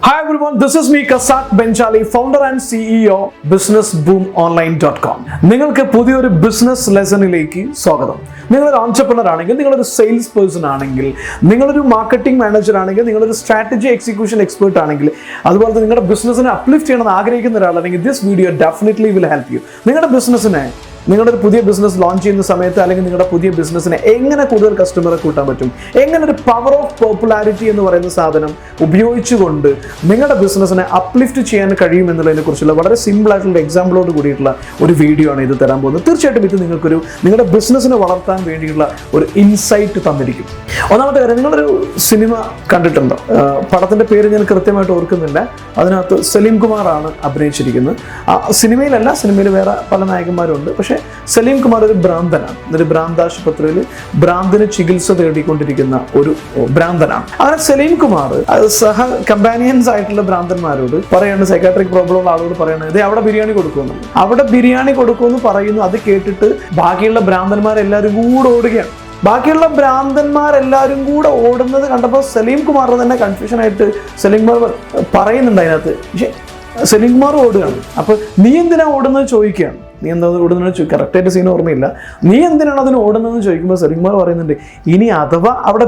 Hi everyone, this is me Casac Benjali, founder and CEO businessboomonline.com. നിങ്ങൾക്ക് പുതിയൊരു business ലെസണിലേക്ക് സ്വാഗതം. നിങ്ങളൊരു ഓൺട്രപ്രനർ ആണെങ്കിൽ, നിങ്ങളൊരു സെയിൽസ് പേഴ്സൺ ആണെങ്കിൽ, നിങ്ങളൊരു മാർക്കറ്റിംഗ് മാനേജർ ആണെങ്കിൽ, നിങ്ങളൊരു സ്ട്രാറ്റജി എക്സിക്യൂഷൻ എക്സ്പേർട്ട് ആണെങ്കിൽ, അതുപോലെ തന്നെ നിങ്ങളുടെ ബിസിനസ്സിനെ അപ്ലിഫ്റ്റ് ചെയ്യണമെന്ന് ആഗ്രഹിക്കുന്ന ഒരാളാണെങ്കിൽ this video definitely will help you. നിങ്ങളുടെ ബിസിനസ്സിനെ, നിങ്ങളുടെ ഒരു പുതിയ ബിസിനസ് ലോഞ്ച് ചെയ്യുന്ന സമയത്ത് അല്ലെങ്കിൽ നിങ്ങളുടെ പുതിയ ബിസിനസ്സിനെ എങ്ങനെ കൂടുതൽ കസ്റ്റമറെ കൂട്ടാൻ പറ്റും, എങ്ങനെ ഒരു പവർ ഓഫ് പോപ്പുലാരിറ്റി എന്ന് പറയുന്ന സാധനം ഉപയോഗിച്ചുകൊണ്ട് നിങ്ങളുടെ ബിസിനസ്സിനെ അപ്ലിഫ്റ്റ് ചെയ്യാൻ കഴിയും എന്നതിനെ കുറിച്ചുള്ള വളരെ സിമ്പിൾ ആയിട്ടുള്ള എക്സാമ്പിളോട് കൂടിയിട്ടുള്ള ഒരു വീഡിയോ ആണ് ഇത് തരാൻ പോകുന്നത്. തീർച്ചയായിട്ടും ഇത് നിങ്ങളുടെ ബിസിനസ്സിനെ വളർത്താൻ വേണ്ടിയുള്ള ഒരു ഇൻസൈറ്റ് തന്നിരിക്കും. ഒന്നാമത്തെ കാര്യം, നിങ്ങളൊരു സിനിമ കണ്ടിട്ടുണ്ടോ? പടത്തിന്റെ പേര് ഞാൻ കൃത്യമായിട്ട് ഓർക്കുന്നില്ല. അതിനകത്ത് സലീം കുമാറാണ് അഭിനയിച്ചിരിക്കുന്നത്. സിനിമയിലല്ല, സിനിമയിൽ വേറെ പല നായകന്മാരുണ്ട്. പക്ഷേ സലീം കുമാർ ഒരു ഭ്രാന്തനാണ്. ഒരു ഭ്രാന്താശുപത്രിയിൽ ഭ്രാന്തിന് ചികിത്സ തേടിക്കൊണ്ടിരിക്കുന്ന ഒരു ഭ്രാന്തനാണ്. അങ്ങനെ സലീം കുമാർ സഹ കമ്പാനിയൻസ് ആയിട്ടുള്ള ഭ്രാന്തന്മാരോട് പറയുന്നത്, സൈക്കാട്രിക് പ്രോബ്ലം ഉള്ള ആളോട് പറയുന്നത്, ഇത് അവിടെ ബിരിയാണി കൊടുക്കുമെന്ന്. അവിടെ ബിരിയാണി കൊടുക്കുമെന്ന് പറയുന്നു. അത് കേട്ടിട്ട് ബാക്കിയുള്ള ഭ്രാന്തന്മാരെല്ലാവരും കൂടെ ഓടുകയാണ്. ബാക്കിയുള്ള ഭ്രാന്തന്മാരെല്ലാവരും കൂടെ ഓടുന്നത് കണ്ടപ്പോൾ സലീം കുമാർ തന്നെ കൺഫ്യൂഷൻ ആയിട്ട് സലീം കുമാർ പറയുന്നുണ്ട് അതിനകത്ത്. പക്ഷേ സലീം കുമാർ ഓടുകയാണ്. അപ്പോൾ നീ എന്തിനാ ഓടുന്നത് ചോദിക്കുകയാണ്. നീ എന്താ ഓടുന്നത്? കറക്റ്റായിട്ട് സീൻ ഓർമ്മയില്ല. നീ എന്തിനാണ് അതിന് ഓടുന്നതെന്ന് ചോദിക്കുമ്പോൾ സലീം കുമാർ പറയുന്നുണ്ട്, ഇനി അഥവാ അവിടെ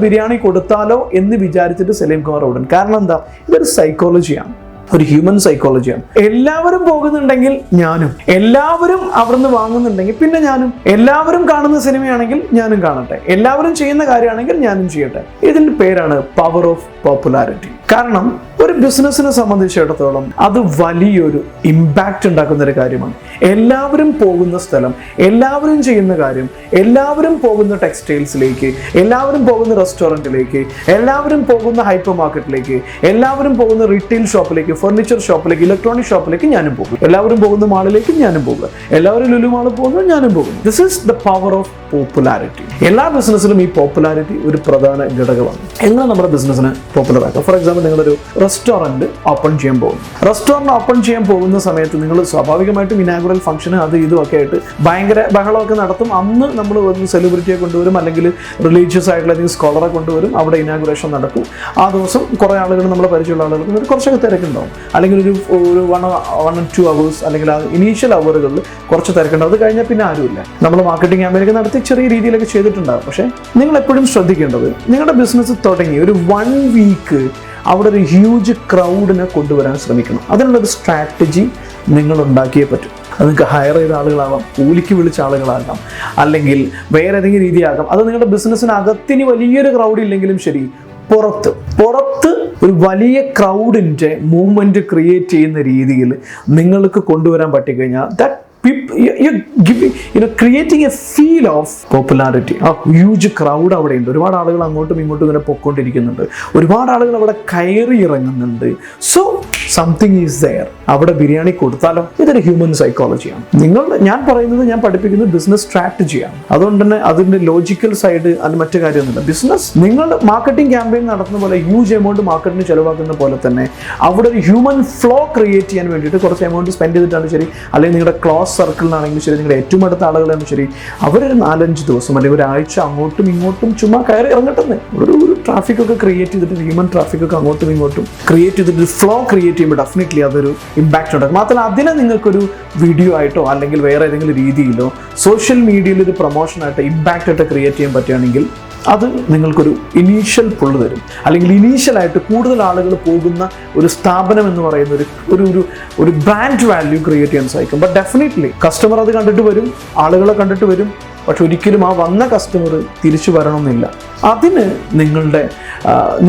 ബിരിയാണി കൊടുത്താലോ എന്ന് വിചാരിച്ചിട്ട് സലീം കുമാർ ഓടും. കാരണം എന്താ? ഇതൊരു സൈക്കോളജിയാണ്, ഒരു ഹ്യൂമൻ സൈക്കോളജിയാണ്. എല്ലാവരും പോകുന്നുണ്ടെങ്കിൽ ഞാനും, എല്ലാവരും അവിടുന്ന് വാങ്ങുന്നുണ്ടെങ്കിൽ പിന്നെ ഞാനും, എല്ലാവരും കാണുന്ന സിനിമയാണെങ്കിൽ ഞാനും കാണട്ടെ, എല്ലാവരും ചെയ്യുന്ന കാര്യമാണെങ്കിൽ ഞാനും ചെയ്യട്ടെ. ഇതിന്റെ പേരാണ് പവർ ഓഫ് പോപ്പുലാരിറ്റി. കാരണം ഒരു ബിസിനസ്സിനെ സംബന്ധിച്ചിടത്തോളം അത് വലിയൊരു ഇമ്പാക്റ്റ് ഉണ്ടാക്കുന്ന ഒരു കാര്യമാണ്. എല്ലാവരും പോകുന്ന സ്ഥലം, എല്ലാവരും ചെയ്യുന്ന കാര്യം, എല്ലാവരും പോകുന്ന ടെക്സ്റ്റൈൽസിലേക്ക്, എല്ലാവരും പോകുന്ന റെസ്റ്റോറൻറ്റിലേക്ക്, എല്ലാവരും പോകുന്ന ഹൈപ്പർ മാർക്കറ്റിലേക്ക്, എല്ലാവരും പോകുന്ന റീറ്റെയിൽ ഷോപ്പിലേക്ക്, ഫർണിച്ചർ ഷോപ്പിലേക്ക്, ഇലക്ട്രോണിക് ഷോപ്പിലേക്ക് ഞാനും പോകും. എല്ലാവരും പോകുന്ന മാളിലേക്ക് ഞാനും പോകുക, എല്ലാവരും ലുലു മാളിൽ പോകുന്നത് ഞാനും പോകും. This is the power of popularity. എല്ലാ ബിസിനസ്സിലും ഈ പോപ്പുലാരിറ്റി ഒരു പ്രധാന ഘടകമാണ്. എങ്ങനെ നമ്മുടെ ബിസിനസ്സിനെ പോപ്പുലർ ആക്കാം? ഫോർ എക്സാമ്പിൾ, നിങ്ങളൊരു റെസ്റ്റോറൻറ്റ് ഓപ്പൺ ചെയ്യാൻ പോകും. റെസ്റ്റോറൻറ്റ് ഓപ്പൺ ചെയ്യാൻ പോകുന്ന സമയത്ത് നിങ്ങൾ സ്വാഭാവികമായിട്ടും ഇനാഗുറൽ ഫംഗ്ഷന് അത് ഇതുമൊക്കെ ആയിട്ട് ഭയങ്കര ബഹളമൊക്കെ നടത്തും. അന്ന് നമ്മൾ ഒരു സെലിബ്രിറ്റിയെ കൊണ്ടുവരും, അല്ലെങ്കിൽ റിലീജിയസ് ആയിട്ടുള്ള ഏതെങ്കിലും സ്കോളറെ കൊണ്ടുവരും. അവിടെ ഇനാഗുറേഷൻ നടക്കും. ആ ദിവസം കുറേ ആളുകൾ, നമ്മളെ പരിചയമുള്ള ആളുകൾക്ക് കുറച്ചൊക്കെ തിരക്കുണ്ടാവും. അല്ലെങ്കിൽ ഒരു 1 or 2 hours, അല്ലെങ്കിൽ ആ ഇനീഷ്യൽ അവറുകളിൽ കുറച്ച് തിരക്കുണ്ടാവും. അത് കഴിഞ്ഞാൽ പിന്നെ ആരുമില്ല. നമ്മൾ മാർക്കറ്റിംഗ് ക്യാമ്പയിനൊക്കെ നടത്തി ചെറിയ രീതിയിലൊക്കെ ചെയ്തിട്ടുണ്ടാകും. പക്ഷേ നിങ്ങൾ എപ്പോഴും ശ്രദ്ധിക്കേണ്ടത്, നിങ്ങളുടെ ബിസിനസ് തുടങ്ങി ഒരു 1 week അവിടെ ഒരു ഹ്യൂജ് ക്രൗഡിനെ കൊണ്ടുവരാൻ ശ്രമിക്കണം. അതിനുള്ളൊരു സ്ട്രാറ്റജി നിങ്ങൾ ഉണ്ടാക്കിയേ പറ്റും. അത് നിങ്ങൾക്ക് ഹയർ ചെയ്ത ആളുകളാകാം, കൂലിക്ക് വിളിച്ച ആളുകളാകാം, അല്ലെങ്കിൽ വേറെ ഏതെങ്കിലും രീതിയാകാം. അത് നിങ്ങളുടെ ബിസിനസ്സിനകത്തിന് വലിയൊരു ക്രൗഡ് ഇല്ലെങ്കിലും ശരി, പുറത്ത് ഒരു വലിയ ക്രൗഡിൻ്റെ മൂവ്മെൻറ്റ് ക്രിയേറ്റ് ചെയ്യുന്ന രീതിയിൽ നിങ്ങൾക്ക് കൊണ്ടുവരാൻ പറ്റിക്കഴിഞ്ഞാൽ that creating a feel of popularity. ആ ഹ്യൂജ് ക്രൗഡ് അവിടെ ഉണ്ട്. ഒരുപാട് ആളുകൾ അങ്ങോട്ടും ഇങ്ങോട്ടും ഇങ്ങനെ പൊയ്ക്കൊണ്ടിരിക്കുന്നുണ്ട്. ഒരുപാട് ആളുകൾ അവിടെ കയറി ഇറങ്ങുന്നുണ്ട്. So something is there. അവിടെ ബിരിയാണി കൊടുത്താലോ? ഇതൊരു ഹ്യൂമൻ സൈക്കോളജിയാണ്. ഞാൻ പഠിപ്പിക്കുന്നത് ബിസിനസ് സ്ട്രാറ്റജിയാണ്. അതുകൊണ്ട് തന്നെ അതിൻ്റെ ലോജിക്കൽ സൈഡ് അത് മറ്റു കാര്യമൊന്നുമില്ല. ബിസിനസ് നിങ്ങൾ മാർക്കറ്റിംഗ് ക്യാമ്പയിൻ നടത്തുന്ന പോലെ ഹ്യൂജ് എമൗണ്ട് മാർക്കറ്റിന് ചിലവാക്കുന്ന പോലെ തന്നെ അവിടെ ഒരു ഹ്യൂമൻ ഫ്ലോ ക്രിയേറ്റ് ചെയ്യാൻ വേണ്ടിയിട്ട് കുറച്ച് എമൗണ്ട് സ്പെൻഡ് ചെയ്തിട്ടാണ് ശരി, അല്ലെങ്കിൽ നിങ്ങളുടെ ക്ലോസ് സർക്കിളിനാണെങ്കിലും ശരി, നിങ്ങളുടെ ഏറ്റവും അടുത്ത ആളുകളാണെങ്കിലും ശരി, അവരൊരു 4-5 ദിവസം അല്ലെങ്കിൽ ഒരാഴ്ച അങ്ങോട്ടും ഇങ്ങോട്ടും ചുമ്മാ കയറി ഇറങ്ങട്ടെന്ന് ഒരു ട്രാഫിക്കൊക്കെ ക്രിയേറ്റ് ചെയ്തിട്ട്, ഹ്യൂമൻ ട്രാഫിക്കൊക്കെ അങ്ങോട്ടും ഇങ്ങോട്ടും ക്രിയേറ്റ് ചെയ്തിട്ട് ഫ്ലോ ക്രിയേറ്റ് ചെയ്യുമ്പോൾ ഡെഫിനറ്റ്ലി അതൊരു ഇമ്പാക്റ്റ് ഉണ്ടാകും. മാത്രമല്ല അതിനെ നിങ്ങൾക്കൊരു വീഡിയോ ആയിട്ടോ അല്ലെങ്കിൽ വേറെ ഏതെങ്കിലും രീതിയിലോ സോഷ്യൽ മീഡിയയിൽ ഒരു പ്രൊമോഷനായിട്ട് ഇമ്പാക്റ്റ് ആയിട്ട് ക്രിയേറ്റ് ചെയ്യാൻ പറ്റുകയാണെങ്കിൽ അത് നിങ്ങൾക്കൊരു ഇനീഷ്യൽ പുള്ള് തരും. അല്ലെങ്കിൽ ഇനീഷ്യലായിട്ട് കൂടുതൽ ആളുകൾ പോകുന്ന ഒരു സ്ഥാപനം എന്ന് പറയുന്ന ഒരു ബ്രാൻഡ് വാല്യൂ ക്രിയേറ്റ് ചെയ്യാൻ സാധിക്കും. ബട്ട് ഡെഫിനറ്റ്ലി കസ്റ്റമർ അത് കണ്ടിട്ട് വരും, ആളുകളെ കണ്ടിട്ട് വരും. പക്ഷെ ഒരിക്കലും ആ വന്ന കസ്റ്റമർ തിരിച്ചു വരണമെന്നില്ല. അതിന്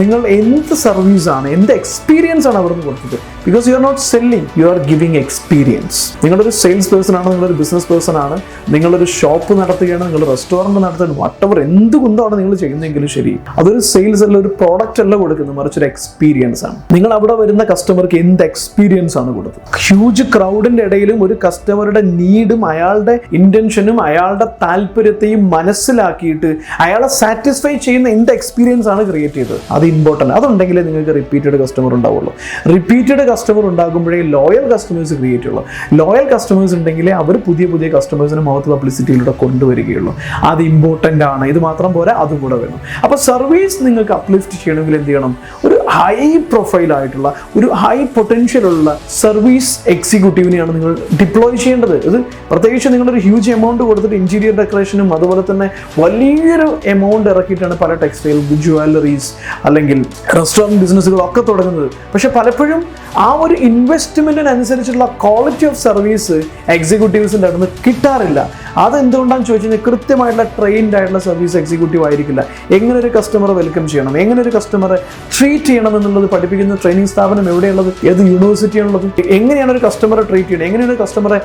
നിങ്ങൾ എന്ത് സർവീസാണ്, എന്ത് എക്സ്പീരിയൻസ് ആണ് അവിടെ നിന്ന് കൊടുത്തത്? Because you are not selling, you are giving experience. നിങ്ങളൊരു സെയിൽസ് പേഴ്സൺ ആണ്, നിങ്ങളൊരു ബിസിനസ് പേഴ്സൺ ആണ്, നിങ്ങളൊരു ഷോപ്പ് നടത്തുകയാണ്, നിങ്ങൾ റെസ്റ്റോറൻറ്റ് നടത്തുകയാണ്, വട്ടവർ എന്ത് കുന്തമാണ് നിങ്ങൾ ചെയ്യുന്നതെങ്കിലും ശരി, അതൊരു സെയിൽസ് അല്ല, ഒരു പ്രോഡക്റ്റ് അല്ല കൊടുക്കുന്നത്, മറിച്ച് ഒരു എക്സ്പീരിയൻസ് ആണ്. നിങ്ങൾ അവിടെ വരുന്ന കസ്റ്റമർക്ക് എന്ത് എക്സ്പീരിയൻസ് ആണ് കൊടുത്തത്? ഹ്യൂജ് ക്രൗഡിന്റെ ഇടയിലും ഒരു കസ്റ്റമറുടെ നീഡും അയാളുടെ ഇന്റൻഷനും അയാളുടെ താല്പര്യത്തെയും മനസ്സിലാക്കിയിട്ട് അയാളെ സാറ്റിസ്ഫൈ ചെയ്യുന്ന എന്ത് എക്സ്പീരിയൻസ് ആണ് ക്രിയേറ്റ് ചെയ്തത്? അത് ഇമ്പോർട്ടൻ്റ്. അതുണ്ടെങ്കിലേ നിങ്ങൾക്ക് റിപ്പീറ്റഡ് കസ്റ്റമർ ഉണ്ടാവുള്ളൂ. റിപ്പീറ്റഡ് കസ്റ്റമർ ഉണ്ടാകുമ്പോഴേ ലോയൽ കസ്റ്റമേഴ്സ് ക്രിയേറ്റ് ഉള്ളൂ. ലോയൽ കസ്റ്റമേഴ്സ് ഉണ്ടെങ്കിലേ അവർ പുതിയ കസ്റ്റമേഴ്സിനെ മൗത്ത് പബ്ലിസിറ്റിയിലൂടെ കൊണ്ടുവരികയുള്ളൂ. അത് ഇമ്പോർട്ടൻ്റ് ആണ്. ഇത് മാത്രം പോരാ, അതും കൂടെ വേണം. അപ്പോൾ സർവീസ് നിങ്ങൾക്ക് അപ്ലിഫ്റ്റ് ചെയ്യണമെങ്കിൽ എന്ത് ചെയ്യണം? ഒരു ഹൈ പ്രൊഫൈലായിട്ടുള്ള ഒരു ഹൈ പൊട്ടൻഷ്യലുള്ള സർവീസ് എക്സിക്യൂട്ടീവിനെയാണ് നിങ്ങൾ ഡിപ്ലോയ് ചെയ്യേണ്ടത്. ഇത് പ്രത്യേകിച്ച് നിങ്ങളൊരു ഹ്യൂജ് എമൗണ്ട് കൊടുത്തിട്ട് ഇൻറ്റീരിയർ ഡെക്കറേഷനും അതുപോലെ തന്നെ വലിയൊരു എമൗണ്ട് ഇറക്കിയിട്ടാണ് പല ടെക്സ്റ്റൈൽ, ജുവല്ലറീസ് അല്ലെങ്കിൽ റെസ്റ്റോറൻറ്റ് ബിസിനസ്സുകളൊക്കെ തുടങ്ങുന്നത്. പക്ഷെ പലപ്പോഴും ആ ഒരു ഇൻവെസ്റ്റ്മെൻറ്റിനനുസരിച്ചുള്ള ക്വാളിറ്റി ഓഫ് സർവീസ് എക്സിക്യൂട്ടീവ്സിൻ്റെ അടുത്ത് കിട്ടാറില്ല. അതെന്തുകൊണ്ടാണെന്ന് ചോദിച്ചു കഴിഞ്ഞാൽ കൃത്യമായിട്ടുള്ള ട്രെയിൻഡ് ആയിട്ടുള്ള സർവീസ് എക്സിക്യൂട്ടീവ് ആയിരിക്കില്ല. എങ്ങനെ ഒരു കസ്റ്റമറെ വെൽക്കം ചെയ്യണം, എങ്ങനെ ഒരു കസ്റ്റമറെ ട്രീറ്റ് ചെയ്യണം എന്നുള്ളത് പഠിപ്പിക്കുന്ന ട്രെയിനിങ് സ്ഥാപനം എവിടെയുള്ളത്, ഏത് യൂണിവേഴ്സിറ്റിയാണുള്ളത്, എങ്ങനെയാണ് ഒരു കസ്റ്റമറെ ട്രീറ്റ് ചെയ്യണം, എങ്ങനെയാണ് ഒരു കസ്റ്റമറെ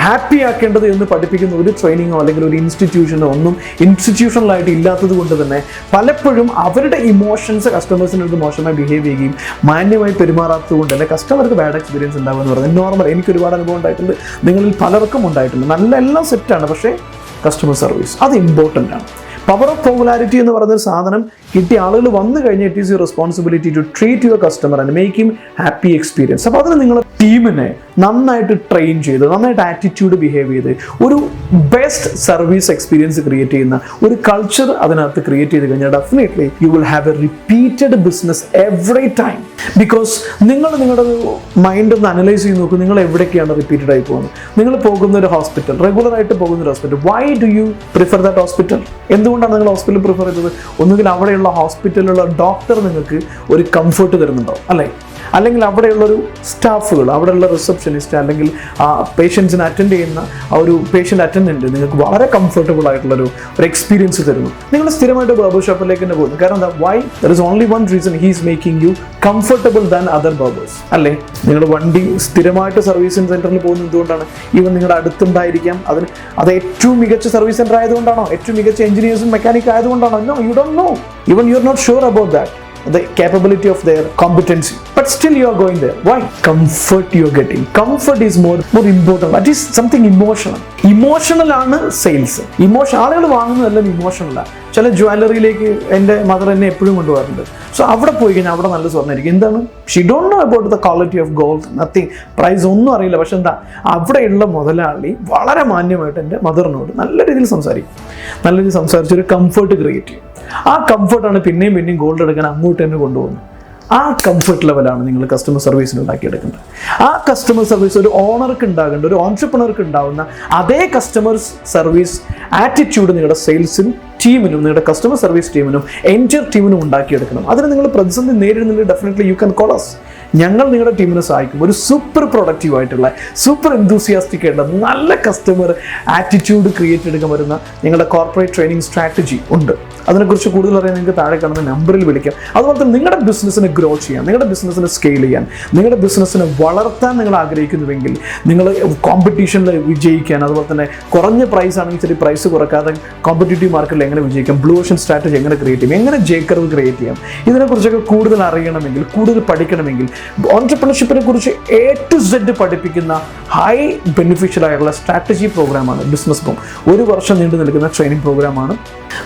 ഹാപ്പി ആക്കേണ്ടത് എന്ന് പഠിപ്പിക്കുന്ന ഒരു ട്രെയിനിങ്ങോ അല്ലെങ്കിൽ ഒരു ഇൻസ്റ്റിറ്റ്യൂഷനോ ഒന്നും ഇൻസ്റ്റിറ്റ്യൂഷണലായിട്ട് ഇല്ലാത്തത് കൊണ്ട് തന്നെ പലപ്പോഴും അവരുടെ ഇമോഷൻസ് കസ്റ്റമേഴ്സിനടുത്ത് മോശമായി ബിഹേവ് ചെയ്യുകയും മാന്യമായി പെരുമാറാത്തത് കൊണ്ട് തന്നെ കസ്റ്റമർക്ക് ബാഡ് എക്സ്പീരിയൻസ് ഉണ്ടാകുക എന്ന് പറയുന്നത് നോർമൽ. എനിക്ക് ഒരുപാട് അനുഭവം ഉണ്ടായിട്ടുണ്ട്, നിങ്ങളിൽ പലർക്കും ഉണ്ടായിട്ടുണ്ട്. നല്ല എല്ലാം സെറ്റാണ്, പക്ഷേ കസ്റ്റമർ സർവീസ് അത് ഇമ്പോർട്ടൻ്റ് ആണ്. പവർ ഓഫ് പോപ്പുലാരിറ്റി എന്ന് പറയുന്നൊരു സാധനം കിട്ടിയ ആളുകൾ വന്നു കഴിഞ്ഞാൽ it is your responsibility to treat your customer and make him happy experience. അപ്പോൾ അതിന് നിങ്ങളുടെ ടീമിനെ നന്നായിട്ട് ട്രെയിൻ ചെയ്ത്, നന്നായിട്ട് ആറ്റിറ്റ്യൂഡ് ബിഹേവ് ചെയ്ത് ഒരു ബെസ്റ്റ് സർവീസ് എക്സ്പീരിയൻസ് ക്രിയേറ്റ് ചെയ്യുന്ന ഒരു കൾച്ചർ അതിനകത്ത് ക്രിയേറ്റ് ചെയ്ത് കഴിഞ്ഞാൽ definitely you will have A repeated business every time. Because നിങ്ങളുടെ മൈൻഡ് ഒന്ന് അനലൈസ് ചെയ്ത് നോക്കും, നിങ്ങൾ എവിടേക്കാണ് റിപ്പീറ്റഡ് ആയി പോകുന്നത്. നിങ്ങൾ പോകുന്ന ഒരു ഹോസ്പിറ്റൽ, റെഗുലറായിട്ട് പോകുന്ന ഒരു hospital, why do you prefer that hospital? എന്തുകൊണ്ടാണ് നിങ്ങൾ ഹോസ്പിറ്റൽ പ്രിഫർ ചെയ്തത്? ഒന്നുകിൽ അവിടെയുള്ള ഹോസ്പിറ്റലിലുള്ള ഡോക്ടർ നിങ്ങൾക്ക് ഒരു കംഫർട്ട് തരുന്നുണ്ടോ, അല്ലേ? അല്ലെങ്കിൽ അവിടെയുള്ളൊരു സ്റ്റാഫുകൾ, അവിടെയുള്ള റിസപ്ഷനിസ്റ്റ് അല്ലെങ്കിൽ പേഷ്യൻസിനെ അറ്റൻഡ് ചെയ്യുന്ന ആ ഒരു പേഷ്യൻ്റ് അറ്റൻഡൻറ്റ് നിങ്ങൾക്ക് വളരെ കംഫർട്ടബിൾ ആയിട്ടുള്ളൊരു എക്സ്പീരിയൻസ് തരുന്നു. നിങ്ങൾ സ്ഥിരമായിട്ട് ബാർബർ ഷോപ്പിലേക്ക് തന്നെ പോകുന്നു. കാരണം എന്താ? Why? There is only one reason, he is making you comfortable than other barbers, അല്ലേ? നിങ്ങൾ വണ്ടി സ്ഥിരമായിട്ട് സർവീസിംഗ് സെൻറ്ററിൽ പോകുന്നത് എന്തുകൊണ്ടാണ്? ഈവൻ നിങ്ങളുടെ അടുത്തുണ്ടായിരിക്കാം. അത് ഏറ്റവും മികച്ച സർവീസ് സെൻറ്റർ ആയതുകൊണ്ടാണോ? ഏറ്റവും മികച്ച എഞ്ചിനീയേഴ്സും മെക്കാനിക് ആയതുകൊണ്ടാണോ? No, you don't know. Even you are not sure about that, the capability of their competency, but still you are going there. Why? Comfort you are getting. Comfort is more important. That is something emotional. Emotional ആണ് sales. ആളുകൾ വാങ്ങുന്നതെല്ലാം ഇമോഷണലാണ്. ചില ജ്വല്ലറിയിലേക്ക് എൻ്റെ mother എന്നെ എപ്പോഴും കൊണ്ടുപോകാറുണ്ട്. So അവിടെ പോയി കഴിഞ്ഞാൽ അവിടെ നല്ല സ്വർണ്ണമായിരിക്കും. എന്താണ്? She don't know about the quality of gold, nothing, price ഒന്നും അറിയില്ല. പക്ഷെ എന്താ, അവിടെയുള്ള മുതലാളി വളരെ മാന്യമായിട്ട് എൻ്റെ മദറിനോട് നല്ല രീതിയിൽ സംസാരിച്ചൊരു കംഫർട്ട് ക്രിയേറ്റ് ചെയ്യും. ആ കംഫർട്ടാണ് പിന്നെയും ഗോൾഡ് എടുക്കാൻ അങ്ങോട്ട് തന്നെ കൊണ്ടുപോകുന്നത്. ആ കംഫർട്ട് ലെവലാണ് നിങ്ങൾ കസ്റ്റമർ സർവീസിന് ഉണ്ടാക്കിയെടുക്കേണ്ടത്. ആ കസ്റ്റമർ സർവീസ് ഒരു ഓണർക്ക് ഉണ്ടാകേണ്ട, ഒരു ഓൺട്രപ്രണർക്ക് ഉണ്ടാവുന്ന അതേ കസ്റ്റമർ സർവീസ് ആറ്റിറ്റ്യൂഡ് നിങ്ങളുടെ സെയിൽസിനും ടീമിനും, നിങ്ങളുടെ കസ്റ്റമർ സർവീസ് ടീമിനും എൻറ്റയർ ടീമിനും ഉണ്ടാക്കിയെടുക്കണം. അതിന് നിങ്ങൾ പ്രതിസന്ധി നേരിടുന്നുണ്ടെങ്കിൽ definitely you can call us. ഞങ്ങൾ നിങ്ങളുടെ ടീമിനെ സഹായിക്കും. ഒരു സൂപ്പർ പ്രൊഡക്റ്റീവ് ആയിട്ടുള്ള, സൂപ്പർ എന്തൂസിയാസ്റ്റിക് ആയിട്ടുള്ള, നല്ല കസ്റ്റമർ ആറ്റിറ്റ്യൂഡ് ക്രിയേറ്റ് എടുക്കാൻ വരുന്ന ഞങ്ങളുടെ കോർപ്പറേറ്റ് ട്രെയിനിങ് സ്ട്രാറ്റജി ഉണ്ട്. അതിനെക്കുറിച്ച് കൂടുതൽ അറിയാൻ നിങ്ങൾക്ക് താഴെ കാണുന്ന നമ്പറിൽ വിളിക്കാം. അതുപോലെ തന്നെ നിങ്ങളുടെ ബിസിനസ്സിനെ ഗ്രോ ചെയ്യാൻ, നിങ്ങളുടെ ബിസിനസ്സിനെ സ്കെയിൽ ചെയ്യാൻ, നിങ്ങളുടെ ബിസിനസ്സിനെ വളർത്താൻ നിങ്ങൾ ആഗ്രഹിക്കുന്നുവെങ്കിൽ, നിങ്ങൾ കോമ്പറ്റീഷനിൽ വിജയിക്കാൻ, അതുപോലെ തന്നെ കുറഞ്ഞ പ്രൈസ് ആണെങ്കിൽ ശരി പ്രൈസ് കുറക്കാതെ കോമ്പറ്റീറ്റീവ് മാർക്കറ്റിൽ എങ്ങനെ വിജയിക്കാം, ബ്ലൂ ഓഷൻ സ്ട്രാറ്റജി എങ്ങനെ ക്രിയേറ്റ് ചെയ്യാം, എങ്ങനെ ജെ കർവ് ക്രിയേറ്റ് ചെയ്യാം, ഇതിനെക്കുറിച്ചൊക്കെ കൂടുതൽ അറിയണമെങ്കിൽ, കൂടുതൽ പഠിക്കണമെങ്കിൽ, ഓൺട്രപ്രണർഷിപ്പിനെ കുറിച്ച് A to Z പഠിപ്പിക്കുന്ന ഹൈ ബെനിഫിഷ്യൽ ആയിട്ടുള്ള സ്ട്രാറ്റജി പ്രോഗ്രാമാണ് ബിസിനസ് ബൂം. 1 വർഷം നീണ്ടു നിൽക്കുന്ന ട്രെയിനിങ് പ്രോഗ്രാമാണ്.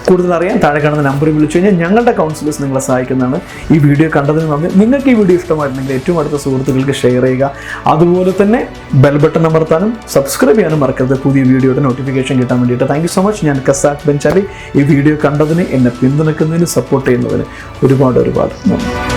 കൂടുതൽ അറിയാൻ താഴെ കാണുന്ന നമ്പറിൽ വിളിച്ചു കഴിഞ്ഞാൽ ഞങ്ങളുടെ കൗൺസിലേഴ്സ് നിങ്ങളെ സഹായിക്കുന്നതാണ്. ഈ വീഡിയോ കണ്ടതിന് നന്ദി. നിങ്ങൾക്ക് ഈ വീഡിയോ ഇഷ്ടമായിട്ടുണ്ടെങ്കിൽ ഏറ്റവും അടുത്ത സുഹൃത്തുക്കൾക്ക് ഷെയർ ചെയ്യുക. അതുപോലെ തന്നെ ബെൽ ബട്ടൺ അമർത്താനും സബ്സ്ക്രൈബ് ചെയ്യാനും മറക്കരുത്, പുതിയ വീഡിയോയുടെ നോട്ടിഫിക്കേഷൻ കിട്ടാൻ വേണ്ടിയിട്ട്. Thank you so much. ഞാൻ കസാക് ബെൻചാലി. ഈ വീഡിയോ കണ്ടതിന്, എന്നെ പിന്തുണയ്ക്കുന്നതിന്, സപ്പോർട്ട് ചെയ്യുന്നതിന് ഒരുപാട് നന്ദി.